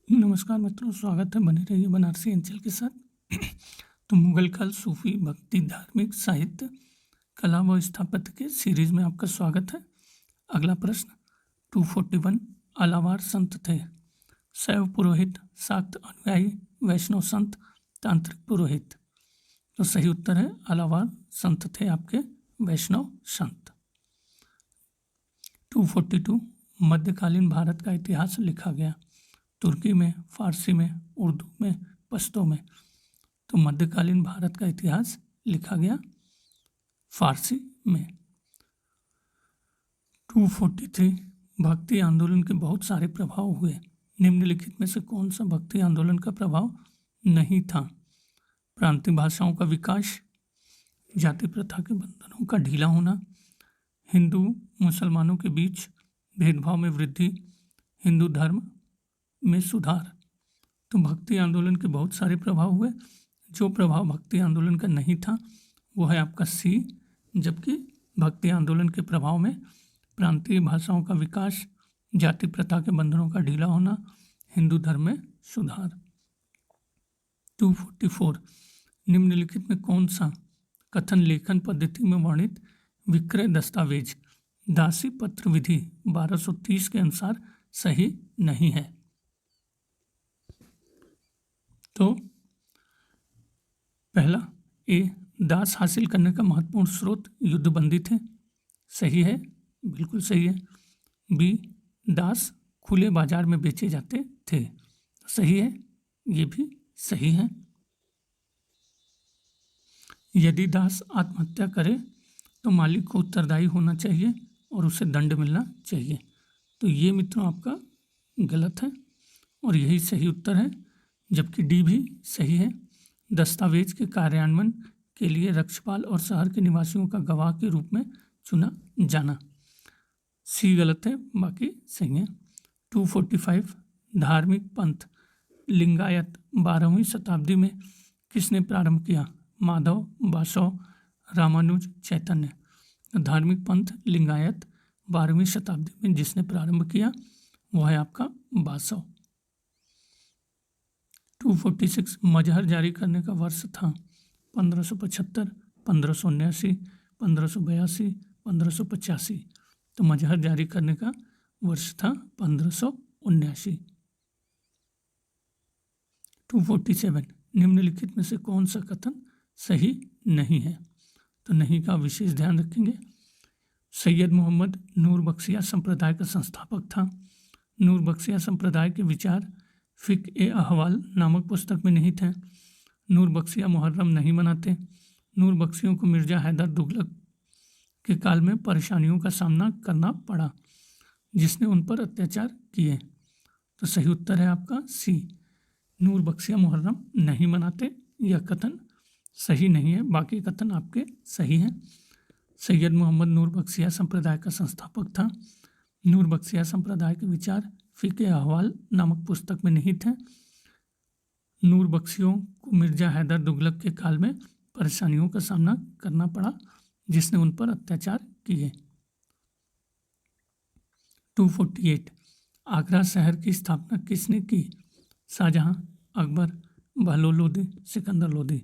नमस्कार मित्रों, स्वागत है। बने रहिए बनारसी अंचल के साथ। तो मुगल काल, सूफी, भक्ति, धार्मिक, साहित्य, कला व स्थापत्य के सीरीज में आपका स्वागत है। अगला प्रश्न 241। अलावार संत थे? शैव पुरोहित, शाक्त अनुयायी, वैष्णव संत, तांत्रिक पुरोहित। तो सही उत्तर है अलावार संत थे आपके वैष्णव संत। 242। मध्यकालीन भारत का इतिहास लिखा गया। तुर्की में, फारसी में, उर्दू में, पश्तो में। तो मध्यकालीन भारत का इतिहास लिखा गया फारसी में। 243। भक्ति आंदोलन के बहुत सारे प्रभाव हुए। निम्नलिखित में से कौन सा भक्ति आंदोलन का प्रभाव नहीं था? प्रांतीय भाषाओं का विकास, जाति प्रथा के बंधनों का ढीला होना, हिंदू मुसलमानों के बीच भेदभाव में वृद्धि, हिंदू धर्म में सुधार। तो भक्ति आंदोलन के बहुत सारे प्रभाव हुए। जो प्रभाव भक्ति आंदोलन का नहीं था वो है आपका सी, जबकि भक्ति आंदोलन के प्रभाव में प्रांतीय भाषाओं का विकास, जाति प्रथा के बंधनों का ढीला होना, हिंदू धर्म में सुधार। 244। निम्नलिखित में कौन सा कथन लेखन पद्धति में वर्णित विक्रय दस्तावेज दासी पत्र विधि 1230 के अनुसार सही नहीं है? तो पहला ए, दास हासिल करने का महत्वपूर्ण स्रोत युद्धबंदी थे। सही है, बिल्कुल सही है। बी, दास खुले बाजार में बेचे जाते थे। सही है, ये भी सही है। यदि दास आत्महत्या करे तो मालिक को उत्तरदायी होना चाहिए और उसे दंड मिलना चाहिए। तो ये मित्रों आपका गलत है और यही सही उत्तर है, जबकि डी भी सही है। दस्तावेज के कार्यान्वयन के लिए रक्षपाल और शहर के निवासियों का गवाह के रूप में चुना जाना। सी गलत है, बाकी सही है। 245। धार्मिक पंथ लिंगायत 12वीं शताब्दी में किसने प्रारंभ किया? माधव, बासव, रामानुज, चैतन्य। धार्मिक पंथ लिंगायत 12वीं शताब्दी में जिसने प्रारंभ किया वो है आपका बासव। 246। मजहर जारी करने का वर्ष था 1575, 1579, 1582, 1585। तो मजहर जारी करने का वर्ष था 1579। 247। निम्नलिखित में से कौन सा कथन सही नहीं है? तो नहीं का विशेष ध्यान रखेंगे। सैयद मोहम्मद नूर बख्शिया संप्रदाय का संस्थापक था। नूर बख्शिया संप्रदाय के विचार फिक़-ए-अहवाल नामक पुस्तक में नहीं थे। नूर बख्शिया मुहर्रम नहीं मनाते। नूर बख्शियों को मिर्ज़ा हैदर दुगलत के काल में परेशानियों का सामना करना पड़ा, जिसने उन पर अत्याचार किए। तो सही उत्तर है आपका सी, नूर बख्शिया मुहर्रम नहीं मनाते। यह कथन सही नहीं है, बाकी कथन आपके सही हैं। सैयद मोहम्मद नूर बख्शिया संप्रदाय का संस्थापक था। नूर बख्शिया संप्रदाय के विचार फिक़-ए-अहवाल नामक पुस्तक में नहीं थे। नूर बख्शियों को मिर्ज़ा हैदर दुगलत के काल में परेशानियों का सामना करना पड़ा, जिसने उन पर अत्याचार किए। 248। आगरा शहर की स्थापना किसने की? शाहजहां, अकबर, बहलोल लोदी, सिकंदर लोदी।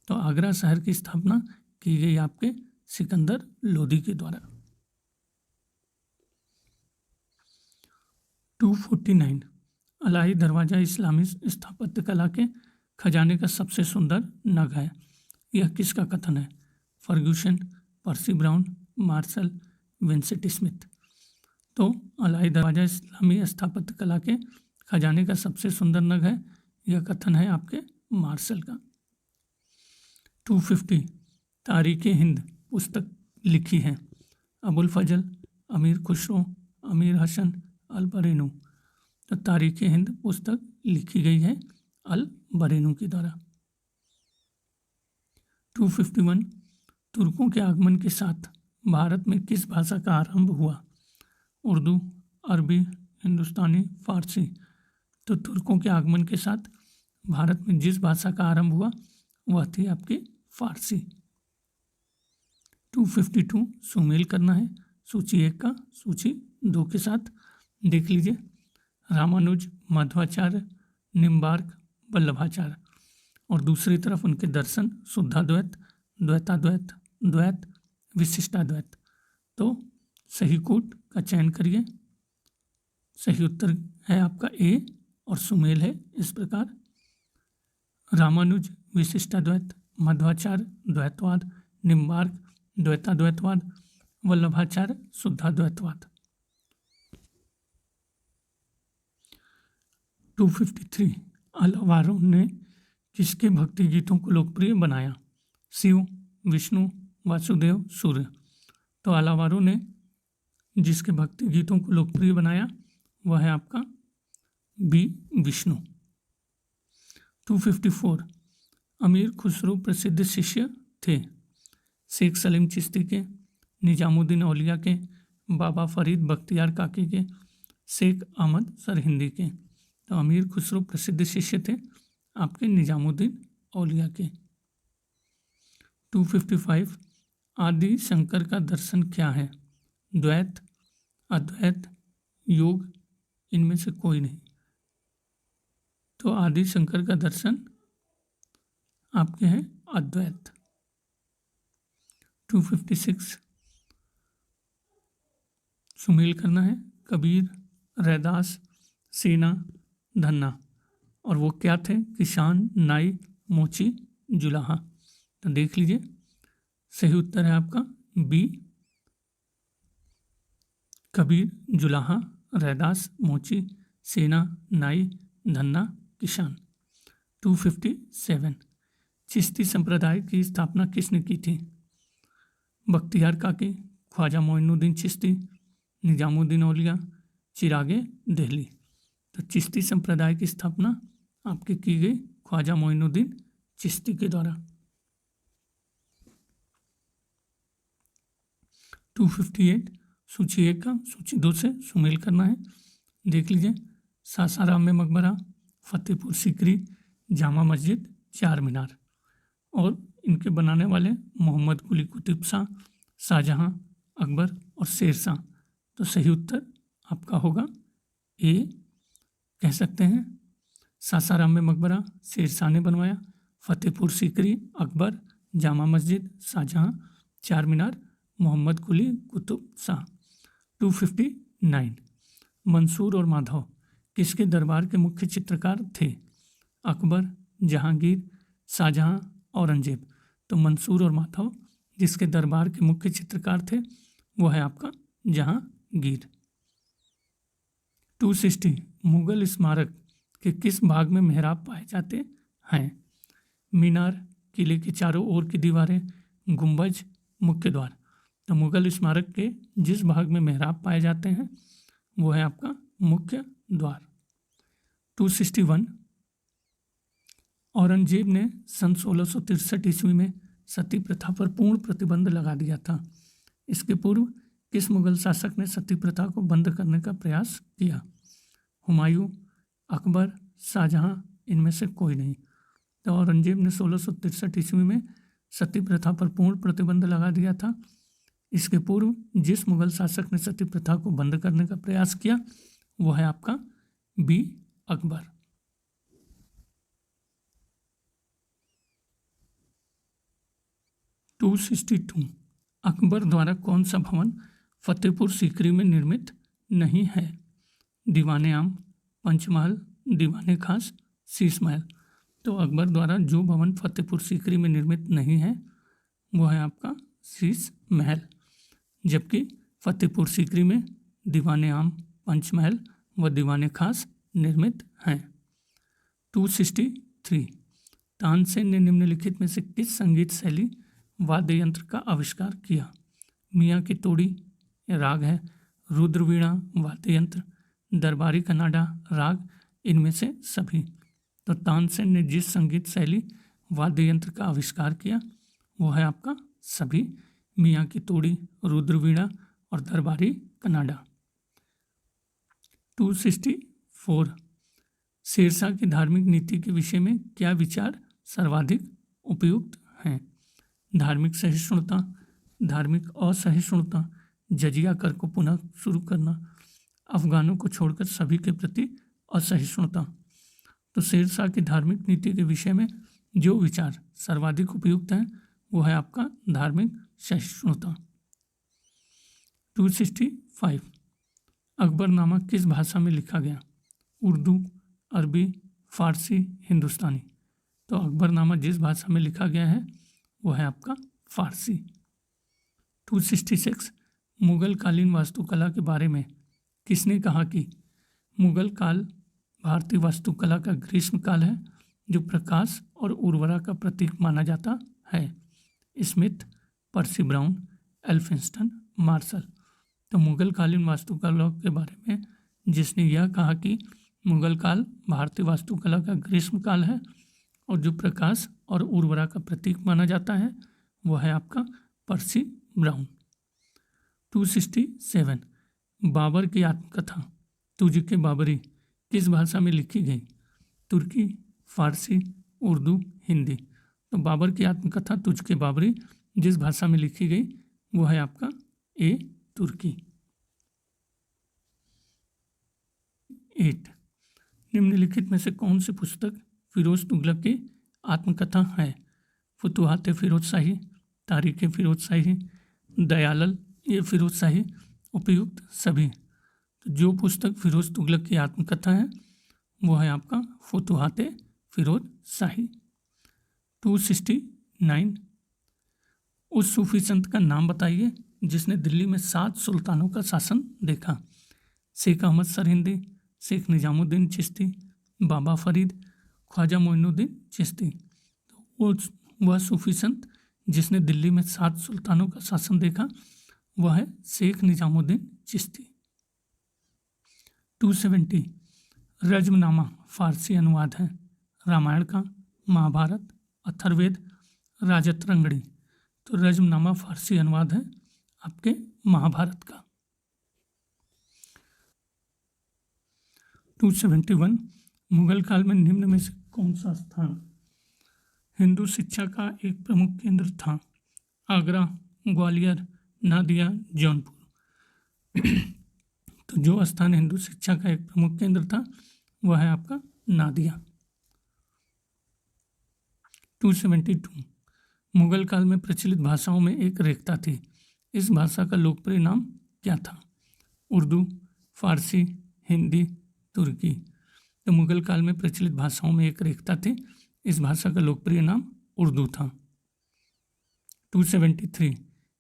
तो आगरा शहर की स्थापना की गई आपके सिकंदर लोदी के द्वारा। 249। अलाही दरवाज़ा इस्लामी स्थापत्य कला के खजाने का सबसे सुंदर नग है। यह किसका कथन है? Ferguson, Percy Brown, Marshall, Vincent Smith. तो अलाही दरवाज़ा इस्लामी स्थापत्य कला के खजाने का सबसे सुंदर नग है, यह कथन है आपके मार्शल का। 250। तारीख़ हिंद पुस्तक लिखी है अबुल फजल, अमीर खुसरो, अमीर हसन, अल बरेनू। तो तारीख़ हिंद पुस्तक लिखी गई है अल बरेनू के द्वारा। 251। तुर्कों के आगमन के साथ भारत में किस भाषा का आरंभ हुआ? उर्दू, अरबी, हिंदुस्तानी, फारसी। तो तुर्कों के आगमन के साथ भारत में जिस भाषा का आरंभ हुआ वह थी आपकी फारसी। 252। सुमेल करना है सूची 1 का सूची 2 के साथ। देख लीजिए। रामानुज, मध्वाचार्य, निम्बार्क, वल्लभाचार्य, और दूसरी तरफ उनके दर्शन शुद्धाद्वैत, द्वैताद्वैत, द्वैत, विशिष्टाद्वैत। तो सही कूट का चयन करिए। सही उत्तर है आपका ए और सुमेल है इस प्रकार। रामानुज विशिष्टाद्वैत, मध्वाचार्य द्वैतवाद, निम्बार्क द्वैताद्वैतवाद, वल्लभाचार्य शुद्धाद्वैतवाद। 253 अलावारों ने किसके भक्ति गीतों को लोकप्रिय बनाया? शिव, विष्णु, वासुदेव, सूर्य। तो अलावारों ने जिसके भक्ति गीतों को लोकप्रिय बनाया वह है आपका बी, विष्णु। 254 अमीर खुसरो प्रसिद्ध शिष्य थे? शेख सलीम चिश्ती के, निजामुद्दीन औलिया के, बाबा फरीद बख्तियार काकी के, शेख अहमद सरहिंदी के। तो अमीर खुसरो प्रसिद्ध शिष्य थे आपके निजामुद्दीन औलिया के। 255 आदि शंकर का दर्शन क्या है? द्वैत, अद्वैत, योग, इनमें से कोई नहीं। तो आदि शंकर का दर्शन आपके हैं अद्वैत। 256 सुमेल करना है। कबीर, रैदास, सेना, धन्ना, और वो क्या थे? किसान, नाई, मोची, जुलाहा। तो देख लीजिए सही उत्तर है आपका बी, कबीर, जुलाहा, रैदास, मोची, सेना, नाई, धन्ना, किसान। 257 चिश्ती संप्रदाय की स्थापना किसने की थी? बख्तियार काकी, ख्वाजा मोइनुद्दीन चिश्ती, निजामुद्दीन औलिया, चिरागे दिल्ली। तो चिश्ती संप्रदाय की स्थापना आपकी की गई ख्वाजा मोइनुद्दीन चिश्ती के द्वारा। 258 सूची 1 का सूची 2 से सुमेल करना है। देख लीजिए सासाराम में मकबरा, फतेहपुर सीकरी, जामा मस्जिद, चार मीनार, और इनके बनाने वाले मोहम्मद कुली कुतुब शाह, शाहजहां, अकबर और शेर शाह। तो सही उत्तर आपका होगा ए, कह सकते हैं सासाराम में मकबरा शेर शाह ने बनवाया, फतेहपुर सीकरी अकबर, जामा मस्जिद शाहजहां, चार मीनार मोहम्मद कुली कुतुब शाह। 259 मंसूर और माधव किसके दरबार के मुख्य चित्रकार थे? अकबर, जहांगीर, शाहजहां, औरंगजेब। तो मंसूर और माधव जिसके दरबार के मुख्य चित्रकार थे वो है आपका जहांगीर। 260 मुगल स्मारक के किस भाग में मेहराब पाए जाते हैं? मीनार, किले के चारों ओर की दीवारें, गुंबज, मुख्य द्वार। तो मुगल स्मारक के जिस भाग में मेहराब पाए जाते हैं वो है आपका मुख्य द्वार। 261 औरंगजेब ने सन 1663 ईस्वी में सती प्रथा पर पूर्ण प्रतिबंध लगा दिया था। इसके पूर्व किस मुगल शासक ने सती प्रथा को बंद करने का प्रयास किया? हुमायूं, अकबर, शाहजहां, इनमें से कोई नहीं। तो औरंगजेब ने 1663 ईस्वी में सती प्रथा पर पूर्ण प्रतिबंध लगा दिया था। इसके पूर्व जिस मुगल शासक ने सती प्रथा को बंद करने का प्रयास किया वो है आपका बी, अकबर। 262 अकबर द्वारा कौन सा भवन फतेहपुर सीकरी में निर्मित नहीं है? दीवाने आम, पंचमहल, दीवाने खास, शीश महल। तो अकबर द्वारा जो भवन फतेहपुर सीकरी में निर्मित नहीं है वो है आपका शीश महल, जबकि फतेहपुर सीकरी में दीवाने आम, पंचमहल व दीवाने खास निर्मित हैं। 263 तानसेन ने निम्नलिखित में से किस संगीत शैली वाद्य यंत्र का आविष्कार किया? मियाँ की तोड़ी राग है, रुद्रवीणा वाद्य यंत्र, दरबारी कनाडा राग, इनमें से सभी। तो तानसेन ने जिस संगीत शैली वाद्य यंत्र का आविष्कार किया वो है आपका सभी, मियाँ की तोड़ी, रुद्रवीणा और दरबारी कनाडा। 264 शेरशाह की धार्मिक नीति के विषय में क्या विचार सर्वाधिक उपयुक्त हैं? धार्मिक सहिष्णुता, धार्मिक असहिष्णुता, जजिया कर को पुनः शुरू करना, अफगानों को छोड़कर सभी के प्रति असहिष्णुता। तो शेरशाह की धार्मिक नीति के विषय में जो विचार सर्वाधिक उपयुक्त है वो है आपका धार्मिक सहिष्णुता। 265 अकबरनामा किस भाषा में लिखा गया? उर्दू, अरबी, फारसी, हिंदुस्तानी। तो अकबरनामा जिस भाषा में लिखा गया है वो है आपका फारसी। 266 मुगल कालीन वास्तुकला के बारे में किसने कहा कि मुगल काल भारतीय वास्तुकला का ग्रीष्म काल है जो प्रकाश और उर्वरा का प्रतीक माना जाता है? Smith, Percy Brown, Elphinstone, Marshall. तो मुगल कालीन वास्तुकला के बारे में जिसने यह कहा कि मुगल काल भारतीय वास्तुकला का ग्रीष्म काल है और जो प्रकाश और उर्वरा का प्रतीक माना जाता है वह है आपका पर्सी ब्राउन। 267 बाबर की आत्मकथा तुझ के बाबरी किस भाषा में लिखी गई? तुर्की, फारसी, उर्दू, हिंदी। तो बाबर की आत्मकथा तुझ के बाबरी जिस भाषा में लिखी गई वो है आपका ए तुर्की। 8 निम्नलिखित में से कौन सी पुस्तक फिरोज तुगलक की आत्मकथा है? फुतुहात फिरोज शाही, तारीख फिरोज शाही, दयालल ये फिरोज शाही, उपयुक्त सभी। तो जो पुस्तक फिरोज तुगलक की आत्मकथा है वो है आपका फुतुहात फिरोज शाही। 269 उस सूफी संत का नाम बताइए जिसने दिल्ली में 7 सुल्तानों का शासन देखा? शेख अहमद सरहिंदी, शेख निजामुद्दीन चिश्ती, बाबा फरीद, ख्वाजा मोइनुद्दीन चिश्ती। तो वह सूफी संत जिसने दिल्ली में 7 सुल्तानों का शासन देखा वह है शेख निजामुद्दीन चिश्ती। 270 रज्मनामा फारसी अनुवाद है रामायण का, महाभारत, अथर्ववेद, राजतरंगणी। तो रज्मनामा फारसी अनुवाद है आपके महाभारत का। 271 मुगल काल में निम्न में से कौन सा स्थान हिंदू शिक्षा का एक प्रमुख केंद्र था? आगरा, ग्वालियर, नादिया, जौनपुर। तो जो स्थान हिंदू शिक्षा का एक प्रमुख केंद्र था वह है आपका नादिया। 272 मुगल काल में प्रचलित भाषाओं में एक रेखता थी, इस भाषा का लोकप्रिय नाम क्या था? उर्दू, फारसी, हिंदी, तुर्की। तो मुगल काल में प्रचलित भाषाओं में एक रेखता थी, इस भाषा का लोकप्रिय नाम उर्दू था। 273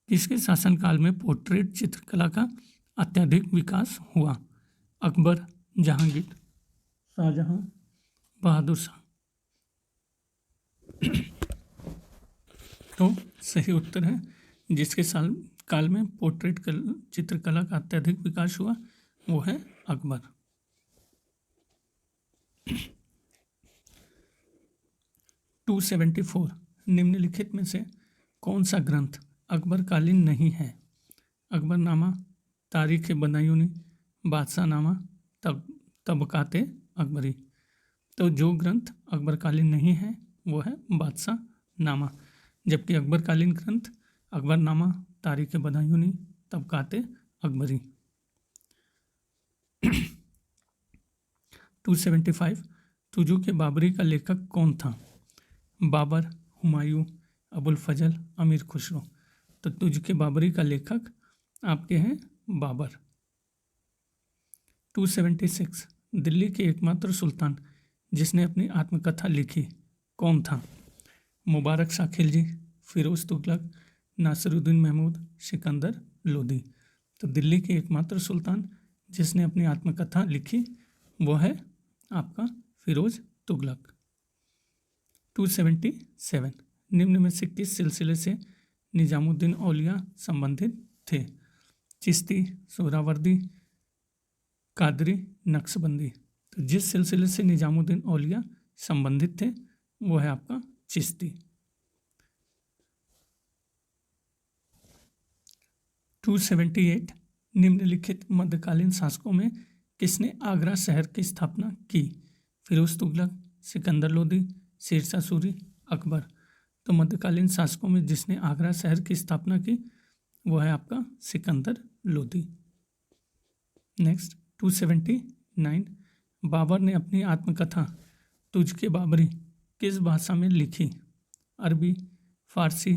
किसके शासनकाल में पोर्ट्रेट चित्रकला का अत्यधिक विकास हुआ? अकबर, जहांगीर, शाहजहां, बहादुर शाह। तो सही उत्तर है जिसके काल में पोर्ट्रेट चित्रकला का अत्यधिक विकास हुआ वो है अकबर। 274 निम्नलिखित में से कौन सा ग्रंथ अकबरकालीन नहीं है? अकबरनामा, तारीख बदायूनी, बादशाहनामा, तबकाते अकबरी। तो जो ग्रंथ अकबरकालीन नहीं है वो है बादशाहनामा, जबकि अकबरकालीन ग्रंथ अकबरनामा, तारीख बदायूनी, तबकाते अकबरी। 275 तुजू के बाबरी का लेखक कौन था? बाबर, हुमायूं, अबुल फजल, अमीर खुसरो। तो तुझ के बाबरी का लेखक आपके हैं बाबर। 276 दिल्ली के एकमात्र सुल्तान जिसने अपनी आत्मकथा लिखी कौन था? मुबारक शाह खिलजी, फिरोज तुगलक, नासिरुद्दीन महमूद, सिकंदर लोदी। तो दिल्ली के एकमात्र सुल्तान जिसने अपनी आत्मकथा लिखी वो है आपका फिरोज तुगलक। 277 निम्न में से किस सिलसिले से निजामुद्दीन औलिया संबंधित थे? चिश्ती, सोहरावर्दी, कादरी, नक्शबंदी। तो जिस सिलसिले से निजामुद्दीन औलिया संबंधित थे वो है आपका चिश्ती। 278 निम्नलिखित मध्यकालीन शासकों में किसने आगरा शहर की स्थापना की? फिरोज तुगलक, सिकंदर लोदी, शेरशाह सूरी, अकबर। तो मध्यकालीन शासकों में जिसने आगरा शहर की स्थापना की वो है आपका सिकंदर लोदी। नेक्स्ट 279 बाबर ने अपनी आत्मकथा तुझके बाबरी किस भाषा में लिखी? अरबी, फारसी,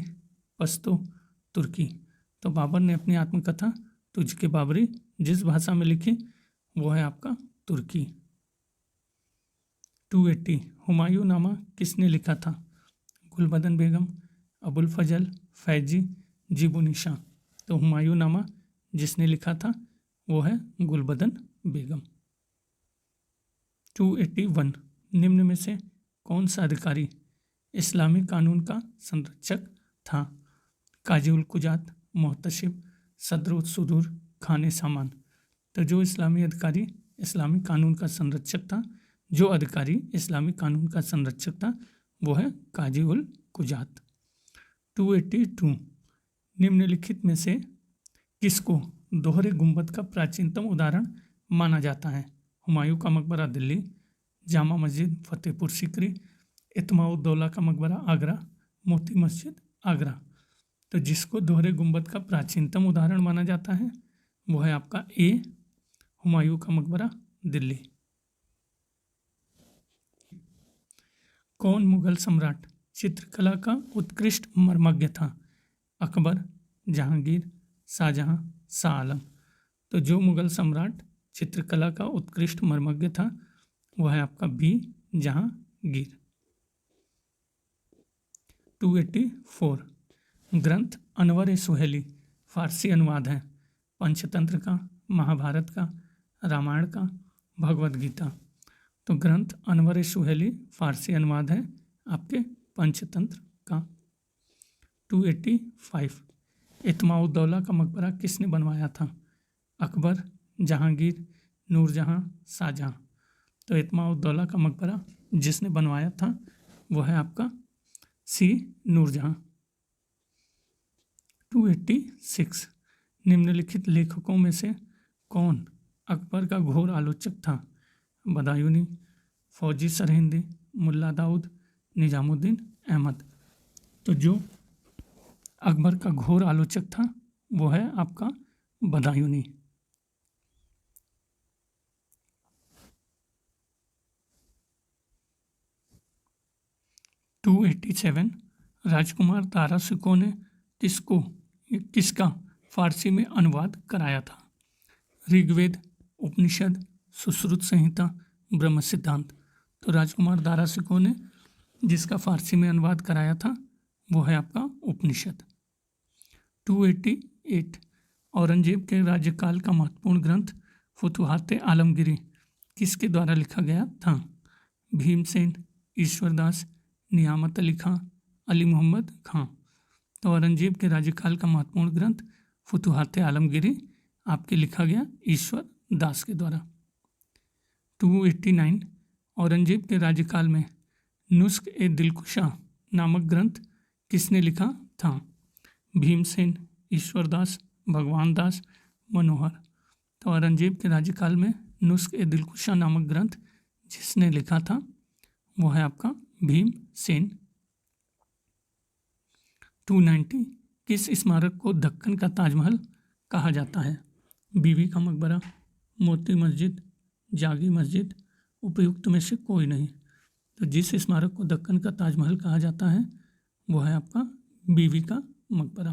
पश्तो, तुर्की। तो बाबर ने अपनी आत्मकथा तुझके बाबरी जिस भाषा में लिखी वो है आपका तुर्की। 280 हुमायूं नामा किसने लिखा था? गुलबदन बेगम, अबुल फजल, फैजी, जीबू निशा। तो हुमायूं नामा जिसने लिखा था वो है गुलबदन बेगम। 281 निम्न में से कौन सा अधिकारी इस्लामी कानून का संरक्षक था? काजी उल कुजात, मोहतसिब, सदर सुदूर, खाने सामान। तो जो इस्लामी कानून का संरक्षक था, जो अधिकारी इस्लामी कानून का संरक्षक था वो है काजी उल कुजात। 282 निम्नलिखित में से किसको दोहरे गुंबद का प्राचीनतम उदाहरण माना जाता है? हुमायूं का मकबरा दिल्ली, जामा मस्जिद फतेहपुर सीकरी, इत्माउद्दौला का मकबरा आगरा, मोती मस्जिद आगरा। तो जिसको दोहरे गुंबद का प्राचीनतम उदाहरण माना जाता है वो है आपका ए, हुमायूं का मकबरा दिल्ली। कौन मुगल सम्राट चित्रकला का उत्कृष्ट मर्मज्ञ था? अकबर, जहांगीर, शाहजहां, शाह आलम। तो जो मुगल सम्राट चित्रकला का उत्कृष्ट मर्मज्ञ था वह है आपका बी, जहांगीर। 284 ग्रंथ अनवर ए सुहेली फारसी अनुवाद है? पंचतंत्र का, महाभारत का, रामायण का, भगवद गीता। तो ग्रंथ अनवर ए सुहेली फारसी अनुवाद है आपके पंचतंत्र का। 285 इत्माउद्दौला का मकबरा किसने बनवाया था? अकबर, जहांगीर, नूरजहां, शाहजहां। तो इत्माउद्दौला का मकबरा जिसने बनवाया था वो है आपका सी, नूरजहां। 286 निम्नलिखित लेखकों में से कौन अकबर का घोर आलोचक था? बदायूनी, फौजी सरहिंदी, मुल्ला दाऊद, निजामुद्दीन अहमद। तो जो अकबर का घोर आलोचक था वो है आपका बदायूनी। 287 राजकुमार दारा शिकोह ने किसका फारसी में अनुवाद कराया था? ऋग्वेद, उपनिषद, सुश्रुत संहिता, ब्रह्म सिद्धांत। तो राजकुमार दारा शिकोह ने जिसका फारसी में अनुवाद कराया था वो है आपका उपनिषद। 288 औरंगजेब के राज्यकाल का महत्वपूर्ण ग्रंथ फुतुहात आलमगीरी किसके द्वारा लिखा गया था? भीमसेन, ईश्वरदास, नियामत अली खां, अली मोहम्मद खां। तो औरंगजेब के राज्यकाल का महत्वपूर्ण ग्रंथ फुतुहात आलमगीरी आपके लिखा गया ईश्वर दास के द्वारा। 289 औरंगजेब के राज्यकाल में नुस्ख ए दिलकुशा नामक ग्रंथ किसने लिखा था? भीमसेन, ईश्वरदास, भगवान दास, मनोहर। तो औरंगजेब के राज्यकाल में नुस्ख ए दिलकुशा नामक ग्रंथ जिसने लिखा था वो है आपका भीमसेन। 290 किस स्मारक को दक्कन का ताजमहल कहा जाता है? बीवी का मकबरा, मोती मस्जिद, जागी मस्जिद, उपयुक्त में से कोई नहीं। तो जिस स्मारक को दक्कन का ताजमहल कहा जाता है वो है आपका बीवी का मकबरा।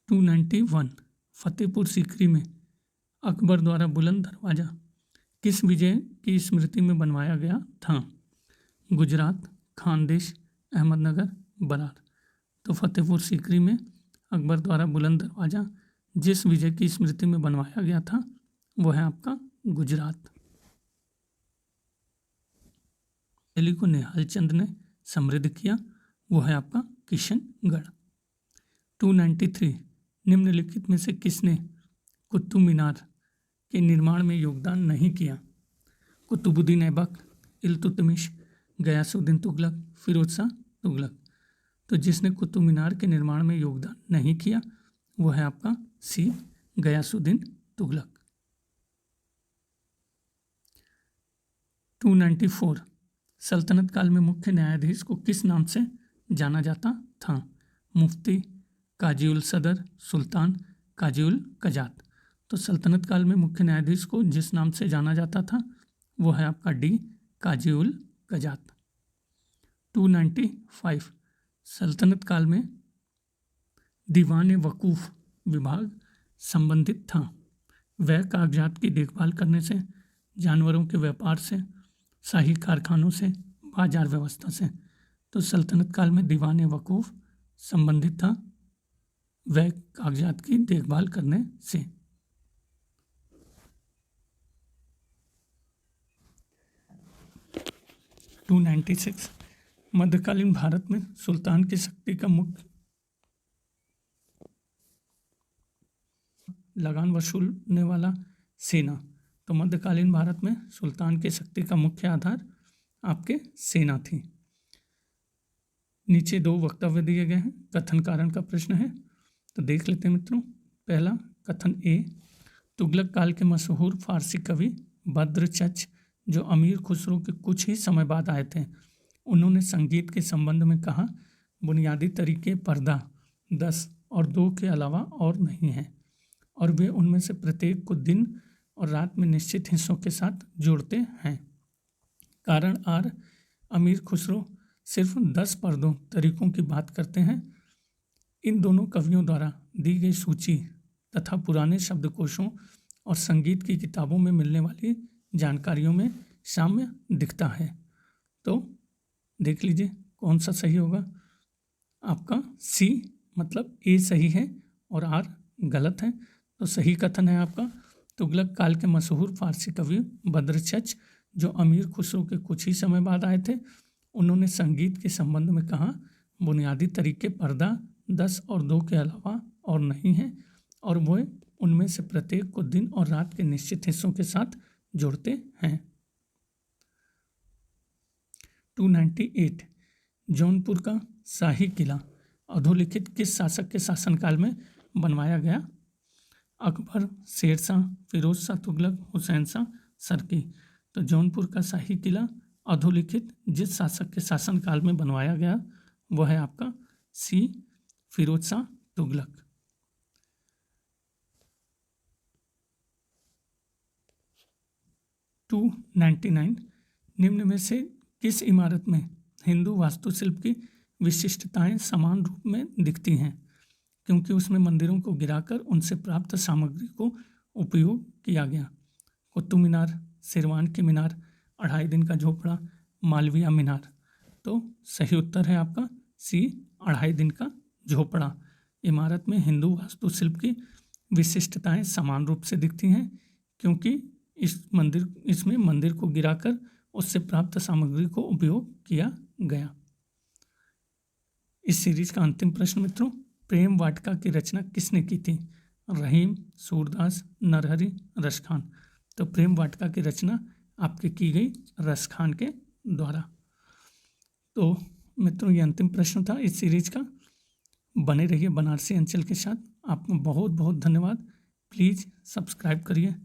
291 फतेहपुर सीकरी में अकबर द्वारा बुलंद दरवाज़ा किस विजय की स्मृति में बनवाया गया था? गुजरात, खानदेश, अहमदनगर, बरार। तो फतेहपुर सीकरी में अकबर द्वारा बुलंद दरवाज़ा जिस विजय की स्मृति में बनवाया गया था वो है आपका गुजरात। दिल्ली को निहाल चंद ने समृद्ध किया वो है आपका किशनगढ़। 293 निम्नलिखित में से किसने कुतुब मीनार के निर्माण में योगदान नहीं किया? कुतुबुद्दीन ऐबक, इल्तुतमिश, गयासुद्दीन तुगलक, फिरोज शाह तुगलक। तो जिसने कुतुब मीनार के निर्माण में योगदान नहीं किया वो है आपका सी, गयासुद्दीन तुगलक। 294 सल्तनत काल में मुख्य न्यायाधीश को किस नाम से जाना जाता था? मुफ्ती, काजी उल सदर, सुल्तान, काजी उल कजात। तो सल्तनत काल में मुख्य न्यायाधीश को जिस नाम से जाना जाता था वो है आपका डी, काजी उल कजात। 295 सल्तनत काल में दीवान वकूफ़ विभाग संबंधित था। वह कागजात की देखभाल करने से, जानवरों के व्यापार से, शाही कारखानों से, बाजार व्यवस्था से। तो सल्तनत काल में दीवान वकूफ़ संबंधित था, वह कागजात की देखभाल करने से। टू 96 मध्यकालीन भारत में सुल्तान की शक्ति का मुख्य लगान वसूलने वाला सेना। तो मध्यकालीन भारत में सुल्तान की शक्ति का मुख्य आधार आपके सेना थी। नीचे 2 वक्तव्य दिए गए हैं, कथन कारण का प्रश्न है, तो देख लेते हैं मित्रों। पहला कथन ए, तुगलक काल के मशहूर फारसी कवि बद्रचच जो अमीर खुसरो के कुछ ही समय बाद आए थे, उन्होंने संगीत के संबंध में कहा, बुनियादी तरीके पर्दा 10 और 2 के अलावा और नहीं हैं, और वे उनमें से प्रत्येक को दिन और रात में निश्चित हिस्सों के साथ जोड़ते हैं। कारण आर, अमीर खुसरो सिर्फ 10 पर्दों तरीकों की बात करते हैं। इन दोनों कवियों द्वारा दी गई सूची तथा पुराने शब्दकोशों और संगीत की किताबों में मिलने वाली जानकारियों में साम्य दिखता है। तो देख लीजिए कौन सा सही होगा। आपका सी मतलब ए सही है और आर गलत है। तो सही कथन है आपका, तुगलक काल के मशहूर फारसी कवि बद्रचच जो अमीर खुसरो के कुछ ही समय बाद आए थे, उन्होंने संगीत के संबंध में कहा, बुनियादी तरीके पर्दा 10 और 2 के अलावा और नहीं हैं, और वे उनमें से प्रत्येक को दिन और रात के निश्चित हिस्सों के साथ जोड़ते हैं। 298 जौनपुर का शाही किला अधोलिखित किस शासक के शासनकाल में बनवाया गया? अकबर, शेरशाह, फिरोज शाह तुगलक, हुसैन शाह सरकी। तो जौनपुर का शाही किला अधोलिखित जिस शासक के शासनकाल में बनवाया गया वह है आपका सी, फिरोज शाह तुगलक। 299 निम्न में से किस इमारत में हिंदू वास्तुशिल्प की विशिष्टताएं समान रूप में दिखती हैं, क्योंकि उसमें मंदिरों को गिराकर उनसे प्राप्त सामग्री को उपयोग किया गया? कुतुब मीनार, सिरवान की मीनार, 2.5 दिन का झोपड़ा, मालविया मीनार। तो सही उत्तर है आपका सी, 2.5 दिन का झोपड़ा। इमारत में हिंदू वास्तुशिल्प की विशिष्टताएं समान रूप से दिखती हैं, क्योंकि इसमें मंदिर को गिराकर उससे प्राप्त सामग्री को उपयोग किया गया। इस सीरीज का अंतिम प्रश्न मित्रों, प्रेम वाटिका की रचना किसने की थी? रहीम, सूरदास, नरहरि, रसखान। तो प्रेम वाटिका की रचना आपकी की गई रसखान के द्वारा। तो मित्रों ये अंतिम प्रश्न था इस सीरीज का। बने रहिए बनारसी अंचल के साथ। आपको बहुत बहुत धन्यवाद। प्लीज़ सब्सक्राइब करिए।